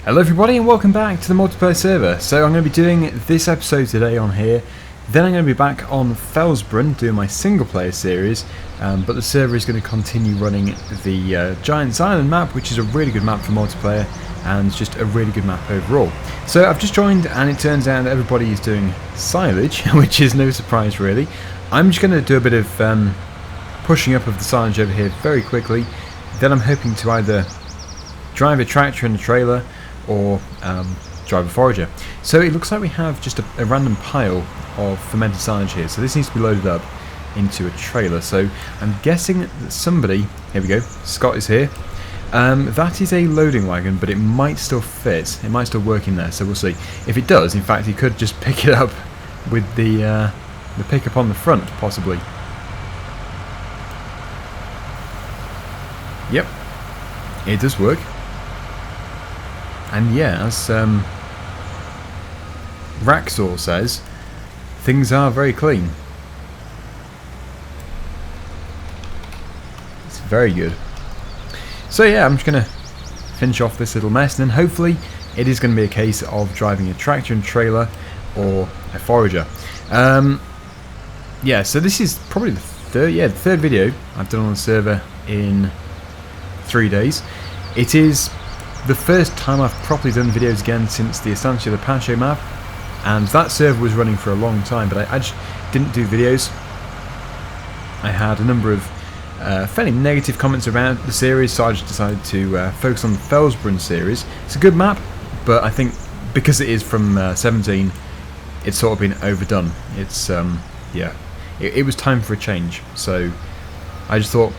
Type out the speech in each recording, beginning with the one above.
Hello everybody and welcome back to the multiplayer server. So I'm going to be doing this episode today on here, then I'm going to be back on Felsbrunn doing my single player series, but the server is going to continue running the Giant's Island map, which is a really good map for multiplayer and just a really good map overall. So I've just joined and it turns out that everybody is doing silage, which is no surprise really. I'm just going to do a bit of pushing up of the silage over here very quickly, then I'm hoping to either drive a tractor and a trailer or drive a forager. So it looks like we have just a random pile of fermented silage here, so this needs to be loaded up into a trailer. So I'm guessing that somebody, here we go, Scott is here. That is a loading wagon, but it might still fit, it might still work in there, so we'll see. If it does, in fact, he could just pick it up with the pickup on the front, possibly. Yep, it does work. And yeah, as Raxor says, things are very clean. It's very good. So yeah, I'm just going to finish off this little mess, and then hopefully it is going to be a case of driving a tractor and trailer or a forager. Yeah, so this is probably the third video I've done on the server in 3 days. It is the first time I've properly done videos again since the Estancia de Pacho map, and that server was running for a long time, but I just didn't do videos. I had a number of fairly negative comments around the series, so I just decided to focus on the Felsbrunn series. It's a good map, but I think because it is from 17, it's sort of been overdone. It's yeah, it was time for a change, so I just thought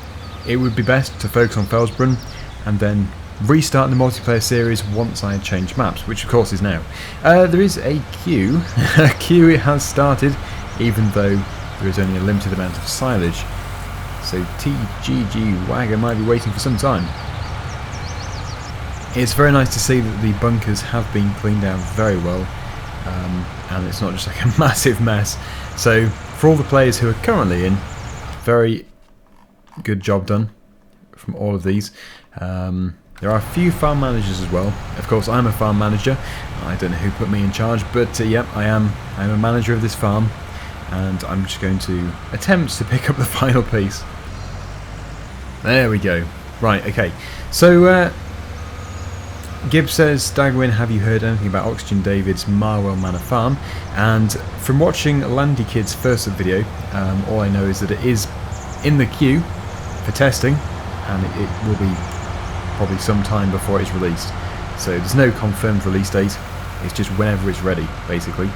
it would be best to focus on Felsbrunn and then restart the multiplayer series once I had changed maps, which of course is now. There is a queue. A queue it has started, even though there is only a limited amount of silage. So TGG Wagger might be waiting for some time. It's very nice to see that the bunkers have been cleaned out very well, and it's not just like a massive mess. So for all the players who are currently in, very good job done from all of these. There are a few farm managers as well. Of course, I'm a farm manager. I don't know who put me in charge, but yeah, I'm a manager of this farm, and I'm just going to attempt to pick up the final piece. There we go. Right, okay. So, Gibbs says, Dagwin, have you heard anything about Oxygen David's Marwell Manor Farm? And from watching Landy Kid's first video, all I know is that it is in the queue for testing, and it will be probably some time before it's released. So there's no confirmed release date, it's just whenever it's ready, basically.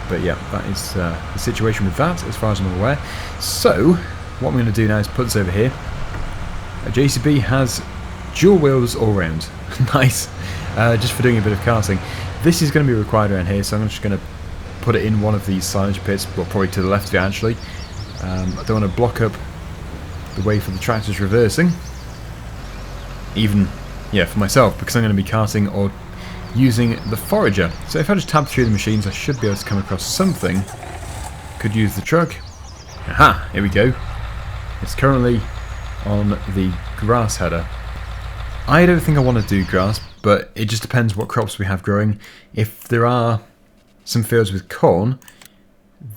But yeah, that is the situation with that, as far as I'm aware. So, what I'm going to do now is put this over here. A JCB has dual wheels all round. Nice. Just for doing a bit of karting. This is going to be required around here, so I'm just going to put it in one of these silage pits, well, probably to the left of it actually. I don't want to block up the way for the tractors reversing. Even, yeah, for myself, because I'm going to be karting or using the forager. So if I just tab through the machines, I should be able to come across something. Could use the truck. Aha, here we go. It's currently on the grass header. I don't think I want to do grass, but it just depends what crops we have growing. If there are some fields with corn,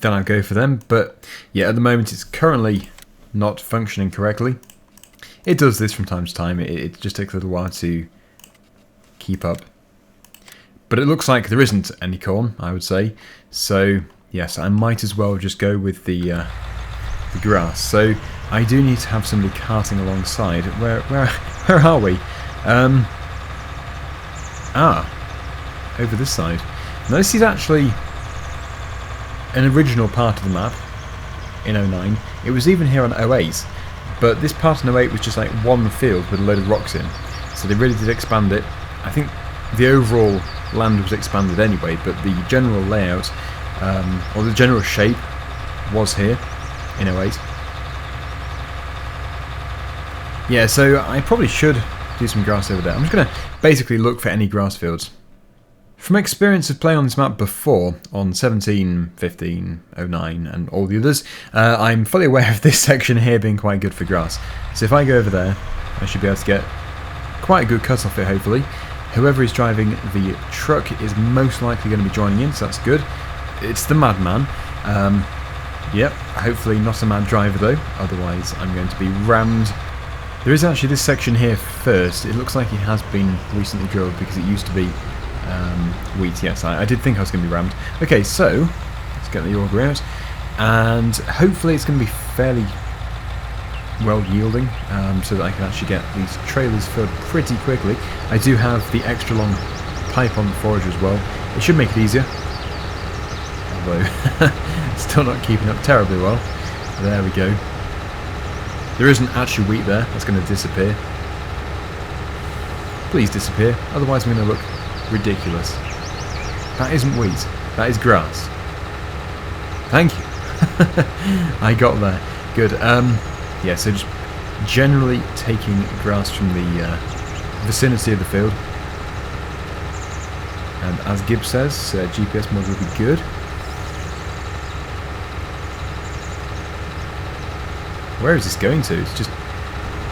then I'll go for them. But yeah, at the moment it's currently not functioning correctly. It does this from time to time, it just takes a little while to keep up. But it looks like there isn't any corn, I would say. So, yes, I might as well just go with the grass. So, I do need to have somebody carting alongside. Where are we? Over this side. Now, this is actually an original part of the map in 09. It was even here on 08. But this part in 08 was just like one field with a load of rocks in. So they really did expand it. I think the overall land was expanded anyway, but the general layout, or the general shape, was here in 08. Yeah, so I probably should do some grass over there. I'm just going to basically look for any grass fields. From experience of playing on this map before, on 17, 15, 09 and all the others, I'm fully aware of this section here being quite good for grass. So if I go over there, I should be able to get quite a good cut off it hopefully. Whoever is driving the truck is most likely going to be joining in, so that's good. It's the madman. Yep, hopefully not a mad driver though, otherwise I'm going to be rammed. There is actually this section here first. It looks like it has been recently drilled because it used to be wheat. Yes, I did think I was going to be rammed. Okay, so let's get the auger out, and hopefully it's going to be fairly well yielding, so that I can actually get these trailers filled pretty quickly. I do have the extra long pipe on the forager as well. It should make it easier, although still not keeping up terribly well. There we go. There isn't actually wheat there. That's going to disappear. Please disappear, otherwise I'm going to look ridiculous. That isn't wheat. That is grass. Thank you. I got there. Good. Yeah, so just generally taking grass from the vicinity of the field. And as Gibbs says, GPS mode will be good. Where is this going to? It's just,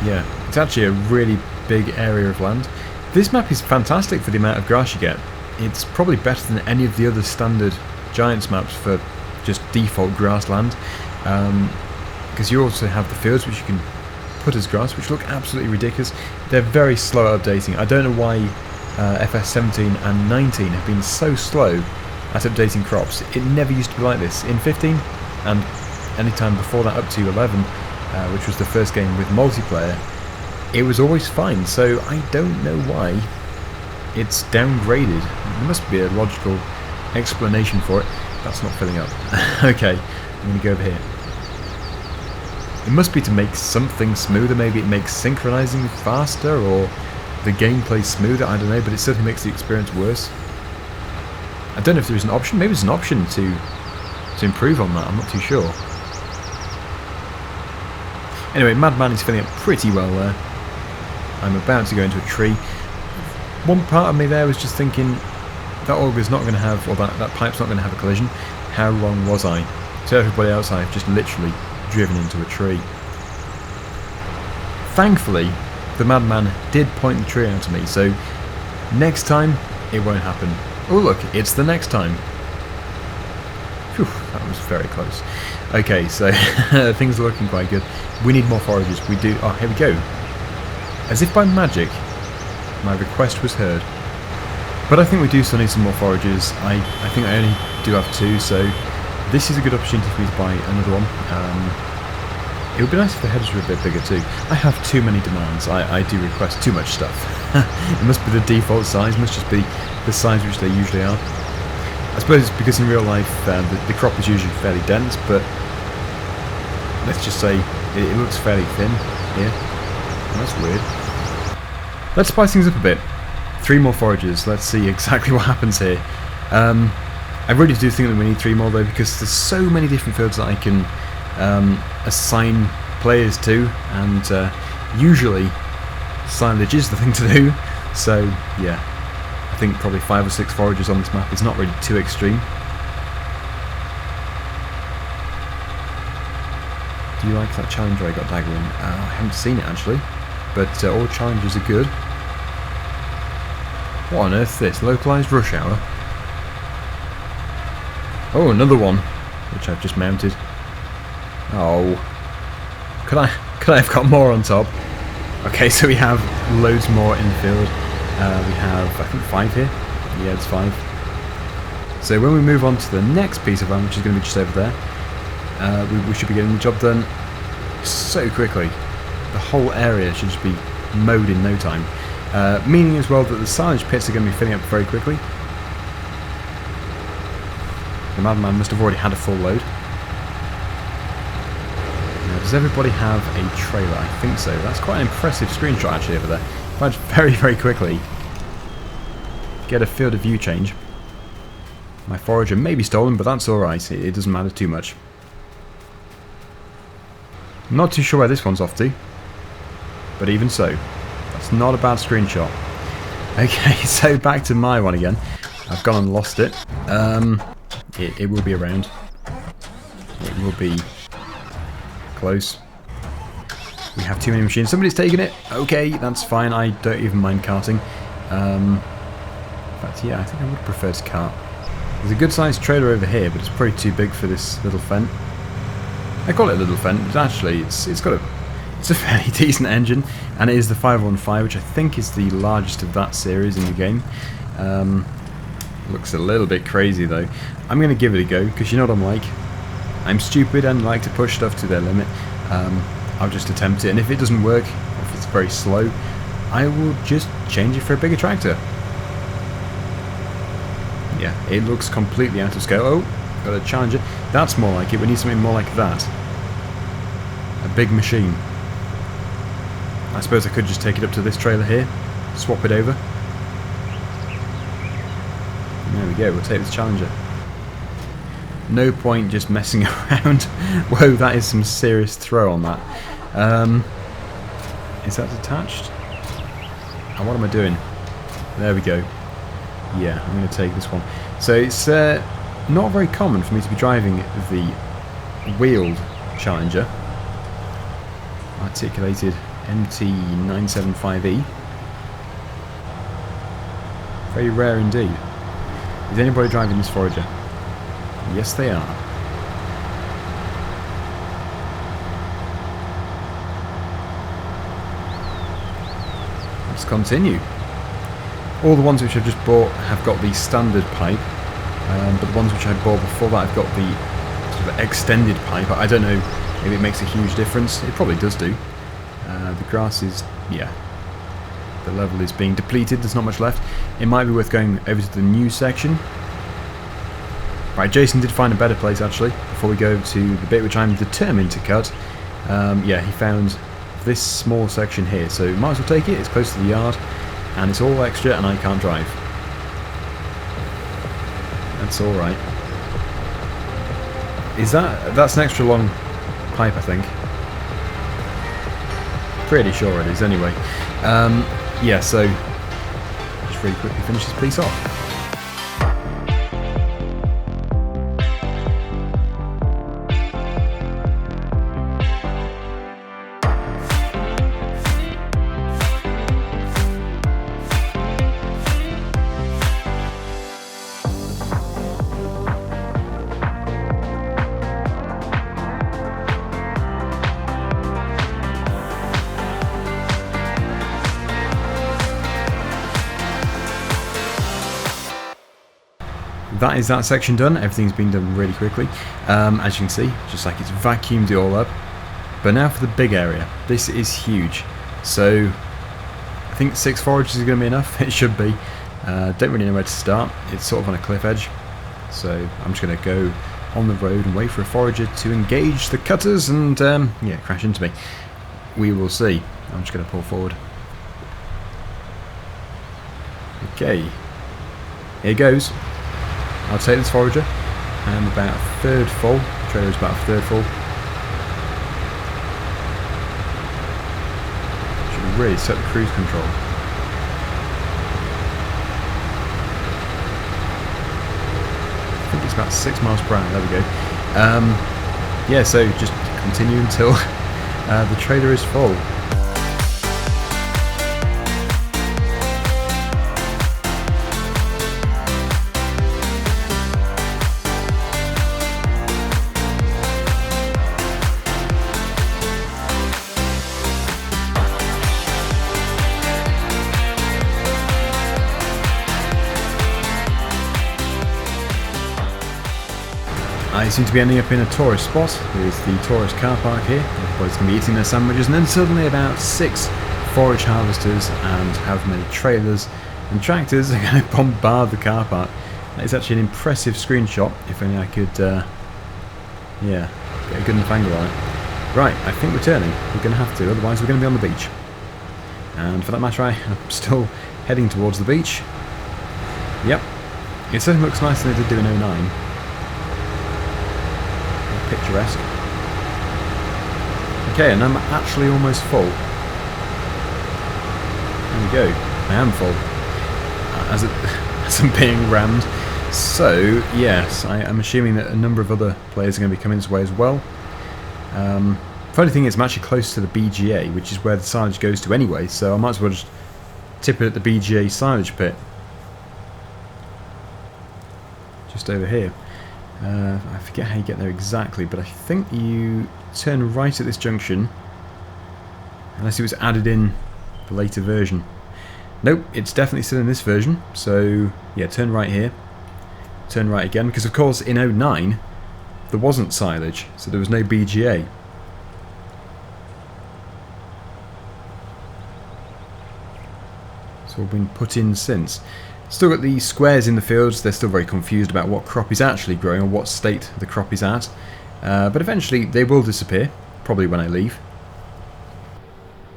yeah, it's actually a really big area of land. This map is fantastic for the amount of grass you get. It's probably better than any of the other standard Giants maps for just default grassland. Because you also have the fields which you can put as grass, which look absolutely ridiculous. They're very slow at updating. I don't know why FS 17 and 19 have been so slow at updating crops. It never used to be like this. In 15 and any time before that up to 11, which was the first game with multiplayer, it was always fine. So I don't know why it's downgraded. There must be a logical explanation for it. That's not filling up. Okay, I'm going to go over here. It must be to make something smoother. Maybe it makes synchronizing faster, or the gameplay smoother. I don't know, but it certainly makes the experience worse. I don't know if there's an option. Maybe there's an option to improve on that. I'm not too sure. Anyway, Madman is filling up pretty well there. I'm about to go into a tree. One part of me there was just thinking that auger's not going to have, or that pipe's not going to have a collision. How wrong was I? To everybody else, I've just literally driven into a tree. Thankfully, the madman did point the tree out to me, so next time it won't happen. Oh look, it's the next time. Phew, that was very close. Okay, so things are looking quite good. We need more forages. We do. Oh, here we go. As if by magic, my request was heard. But I think we do still need some more forages. I think I only do have 2, so this is a good opportunity for me to buy another one. It would be nice if the headers were a bit bigger too. I have too many demands. I do request too much stuff. It must be the default size, must just be the size which they usually are. I suppose it's because in real life the crop is usually fairly dense, but let's just say it looks fairly thin here. That's weird. Let's spice things up a bit. 3 more forages. Let's see exactly what happens here. I really do think that we need 3 more though, because there's so many different fields that I can assign players to, and usually silage is the thing to do. So yeah, I think probably 5 or 6 forages on this map is not really too extreme. Do you like that challenger I got dagger in? I haven't seen it actually, but all challenges are good. What on earth is this? Localized rush hour? Oh, another one, which I've just mounted. Oh, could I have got more on top? Okay, so we have loads more in the field. We have, I think, 5 here. Yeah, it's 5. So when we move on to the next piece of land, which is going to be just over there, we should be getting the job done so quickly. The whole area should just be mowed in no time. Meaning as well that the silage pits are going to be filling up very quickly. The madman must have already had a full load. Now, does everybody have a trailer? I think so. That's quite an impressive screenshot actually over there. If I just very, very quickly get a field of view change. My forager may be stolen, but that's alright. It doesn't matter too much. I'm not too sure where this one's off to, but even so, that's not a bad screenshot. Okay, so back to my one again. I've gone and lost it. It will be around. It will be close. We have too many machines. Somebody's taken it. Okay, that's fine. I don't even mind carting. In fact, yeah, I think I would prefer to cart. There's a good sized trailer over here, but it's probably too big for this little Fendt. I call it a little Fendt, but actually it's a fairly decent engine, and it is the 515, which I think is the largest of that series in the game. Looks a little bit crazy though. I'm going to give it a go, because you know what I'm like. I'm stupid and like to push stuff to their limit. I'll just attempt it, and if it doesn't work, or if it's very slow, I will just change it for a bigger tractor. Yeah, it looks completely out of scale. Oh, got a Challenger. That's more like it. We need something more like that. A big machine. I suppose I could just take it up to this trailer here, swap it over. There we go, we'll take this Challenger. No point just messing around. Whoa, that is some serious throw on that. Is that detached? Oh, what am I doing? There we go. Yeah, I'm going to take this one. So it's not very common for me to be driving the wheeled Challenger. Articulated MT975E. Very rare indeed. Is anybody driving this Forager? Yes, they are. Let's continue. All the ones which I've just bought have got the standard pipe, but the ones which I bought before that have got the sort of extended pipe. I don't know if it makes a huge difference. It probably does do. The grass is, yeah, the level is being depleted. There's not much left. It might be worth going over to the new section. Right, Jason did find a better place actually, before we go to the bit which I'm determined to cut. Yeah, he found this small section here, so might as well take it. It's close to the yard, and it's all extra, and I can't drive. That's alright. That's an extra long pipe, I think. Pretty sure it is, anyway. Yeah, so just really quickly finish this piece off. That is that section done. Everything's been done really quickly. As you can see, just like it's vacuumed it all up. But now for the big area. This is huge. So I think 6 forages is going to be enough. It should be. Don't really know where to start. It's sort of on a cliff edge. So I'm just going to go on the road and wait for a forager to engage the cutters and yeah, crash into me. We will see. I'm just going to pull forward. Okay. Here goes. I'll take this forager. I'm about a third full. The trailer is about a third full. Should really set the cruise control. I think it's about 6 miles per hour. There we go. Yeah, so just continue until the trailer is full. I seem to be ending up in a tourist spot. There's the tourist car park here. Everybody's going to be eating their sandwiches, and then suddenly about 6 forage harvesters and however many trailers and tractors are going to bombard the car park. That is actually an impressive screenshot. If only I could, yeah, get a good enough angle on it. Right, I think we're turning. We're going to have to, otherwise we're going to be on the beach. And for that matter, I'm still heading towards the beach. Yep, it certainly looks nicer than it did do in 09. Picturesque. Okay, and I'm actually almost full. There we go. I am full. As I'm being rammed. So, yes, I'm assuming that a number of other players are going to be coming this way as well. Funny thing is, I'm actually close to the BGA, which is where the silage goes to anyway, so I might as well just tip it at the BGA silage pit. Just over here. I forget how you get there exactly, but I think you turn right at this junction. Unless it was added in the later version. Nope, it's definitely still in this version. So, yeah, turn right here. Turn right again, because of course in 09 there wasn't silage, so there was no BGA. It's all been put in since. Still got the squares in the fields. They're still very confused about what crop is actually growing or what state the crop is at. But eventually they will disappear, probably when I leave.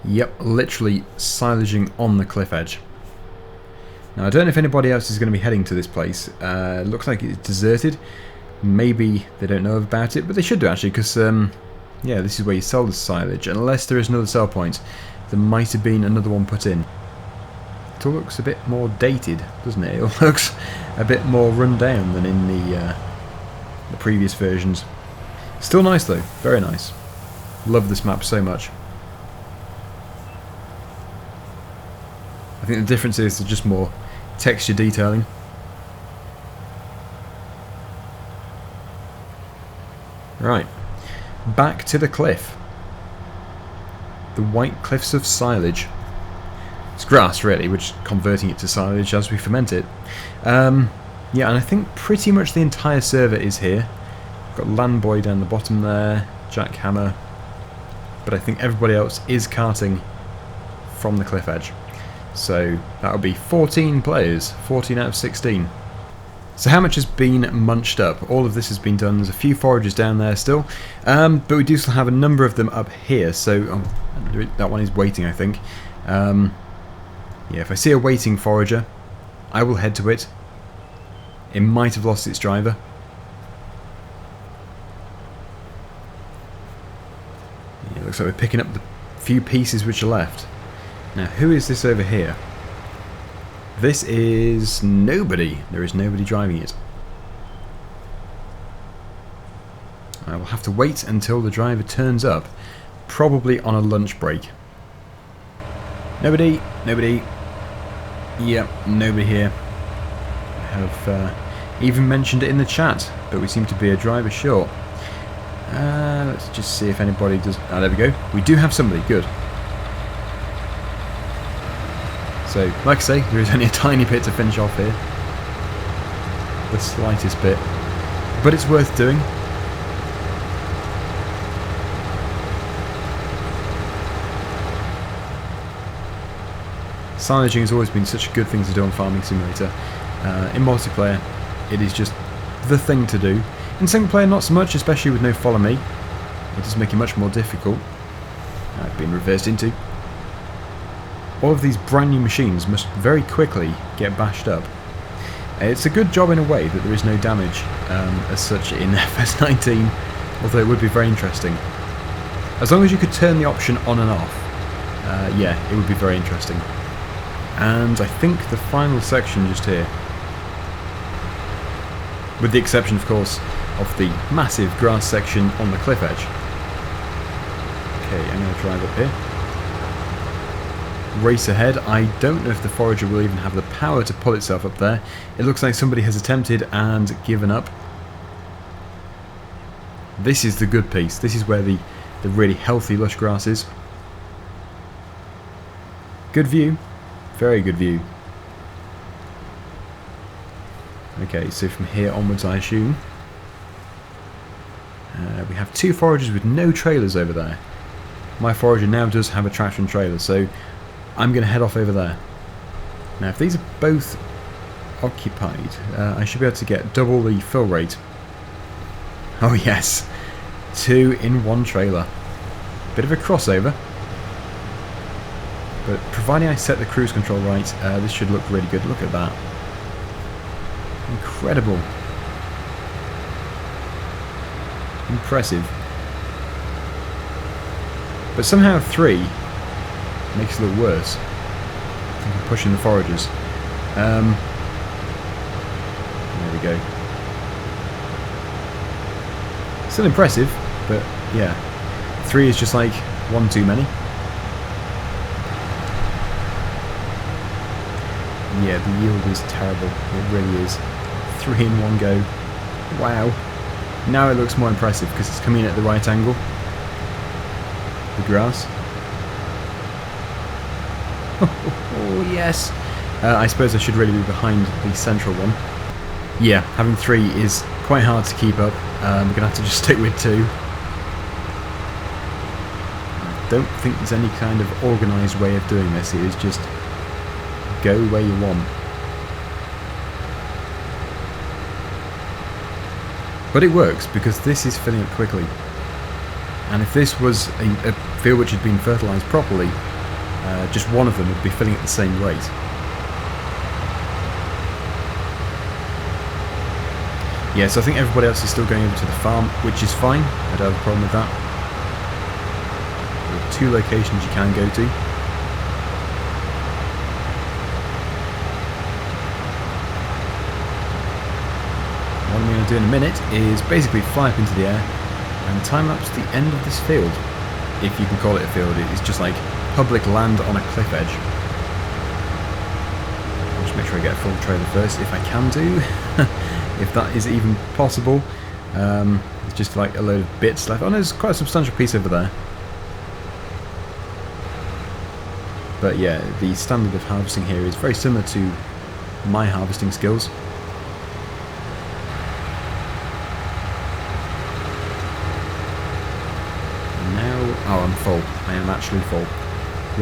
Yep, literally silaging on the cliff edge. Now I don't know if anybody else is going to be heading to this place. Looks like it's deserted. Maybe they don't know about it, but they should do actually, because yeah, this is where you sell the silage. Unless there is another sell point, there might have been another one put in. It all looks a bit more dated, doesn't it? It all looks a bit more run down than in the previous versions. Still nice though, very nice. Love this map so much. I think the difference is there's just more texture detailing. Right, back to the cliff. The White Cliffs of Silage. It's grass really, we're just converting it to silage as we ferment it. Yeah, and I think pretty much the entire server is here. Got Landboy down the bottom there, Jackhammer, but I think everybody else is carting from the cliff edge. So that'll be 14 players, 14 out of 16. So how much has been munched up? All of this has been done. There's a few foragers down there still, but we do still have a number of them up here. So that one is waiting, I think. Yeah, if I see a waiting forager, I will head to it. It might have lost its driver. Yeah, it looks like we're picking up the few pieces which are left. Now, who is this over here? This is nobody. There is nobody driving it. I will have to wait until the driver turns up, probably on a lunch break. Nobody, nobody. Yep, nobody here. I have even mentioned it in the chat, but we seem to be a driver short. Let's just see if anybody does. Ah, there we go. We do have somebody. Good. So, like I say, there is only a tiny bit to finish off here. The slightest bit. But it's worth doing. Silaging has always been such a good thing to do on Farming Simulator. In multiplayer, it is just the thing to do. In single player, not so much, especially with no follow me. It does make it much more difficult. I've been reversed into. All of these brand new machines must very quickly get bashed up. It's a good job in a way that there is no damage as such in FS19, although it would be very interesting. As long as you could turn the option on and off, yeah, it would be very interesting. And I think the final section just here, with the exception of course of the massive grass section on the cliff edge. Okay, I'm going to drive up here. Race ahead. I don't know if the forager will even have the power to pull itself up there. It looks like somebody has attempted and given up. This is the good piece. This is where the really healthy lush grass is. Good view. Very good view. Okay, so from here onwards I assume. We have two foragers with no trailers over there. My forager now does have a traction trailer, so I'm going to head off over there. Now if these are both occupied, I should be able to get double the fill rate. Oh yes, 2 in 1 trailer. Bit of a crossover. But providing I set the cruise control right, this should look really good. Look at that. Incredible. Impressive. But somehow 3 makes it look worse. I think I'm pushing the foragers. There we go. Still impressive, but yeah. 3 is just like 1 too many. Yeah, the yield is terrible. It really is. 3 in one go. Wow. Now it looks more impressive because it's coming in at the right angle. The grass. Oh, yes. I suppose I should really be behind the central one. Yeah, having 3 is quite hard to keep up. We're going to have to just stick with 2. I don't think there's any kind of organised way of doing this. It is just go where you want. But it works because this is filling up quickly. And if this was a field which had been fertilised properly, just one of them would be filling at the same rate. Yeah, so I think everybody else is still going over to the farm, which is fine. I don't have a problem with that. There are 2 locations you can go to. What I'm going to do in a minute is basically fly up into the air and time-lapse the end of this field. If you can call it a field, it's just like public land on a cliff edge. I'll just make sure I get a full trailer first, if I can do. If that is even possible. It's just like a load of bits left. Oh, there's quite a substantial piece over there. But yeah, the standard of harvesting here is very similar to my harvesting skills. Oh, I'm full. I am actually full.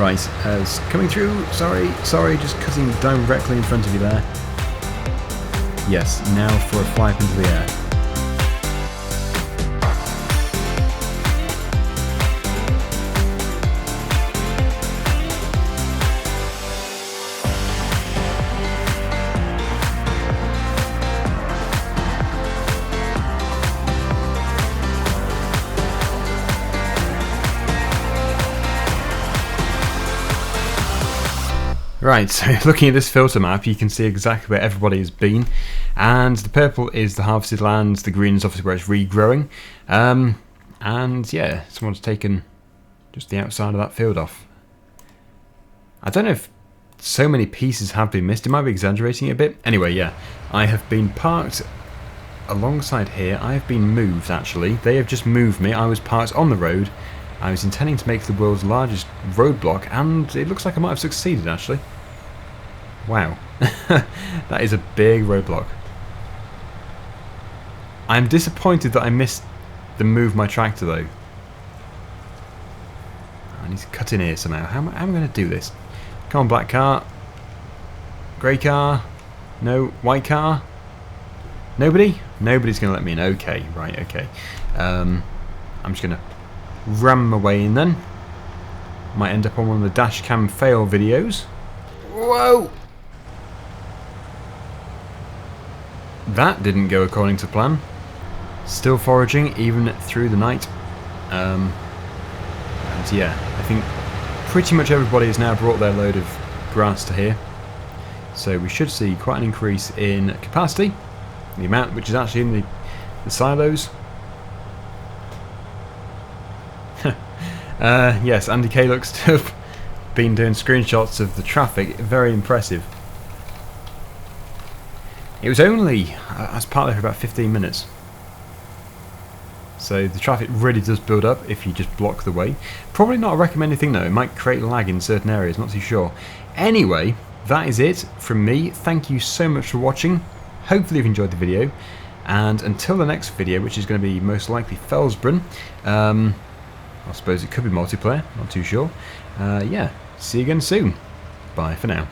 Right, as coming through. Sorry, just cutting directly in front of you there. Yes, now for a fly up into the air. Right, so looking at this filter map, you can see exactly where everybody has been, and the purple is the harvested land, the green is obviously where it's regrowing, and yeah, someone's taken just the outside of that field off. I don't know if so many pieces have been missed, it might be exaggerating it a bit. Anyway, yeah, I have been parked alongside here. I have been moved, actually. They have just moved me. I was parked on the road. I was intending to make the world's largest roadblock, and it looks like I might have succeeded, actually. Wow. That is a big roadblock. I'm disappointed that I missed the move my tractor, though. I need to cut in here somehow. How am I going to do this? Come on, black car. Grey car. No. White car. Nobody? Nobody's going to let me in. Okay, right, okay. I'm just going to ram my way in then. Might end up on one of the dash cam fail videos. Whoa! That didn't go according to plan. Still foraging even through the night. And yeah, I think pretty much everybody has now brought their load of grass to here. So we should see quite an increase in capacity. The amount which is actually in the silos. Yes, Andy K looks to have been doing screenshots of the traffic. Very impressive. It was only, I was parked there for about 15 minutes. So the traffic really does build up if you just block the way. Probably not a recommended thing though. It might create lag in certain areas, not too sure. Anyway, that is it from me. Thank you so much for watching. Hopefully you've enjoyed the video. And until the next video, which is going to be most likely Felsbrunn, I suppose it could be multiplayer, not too sure. Yeah, see you again soon. Bye for now.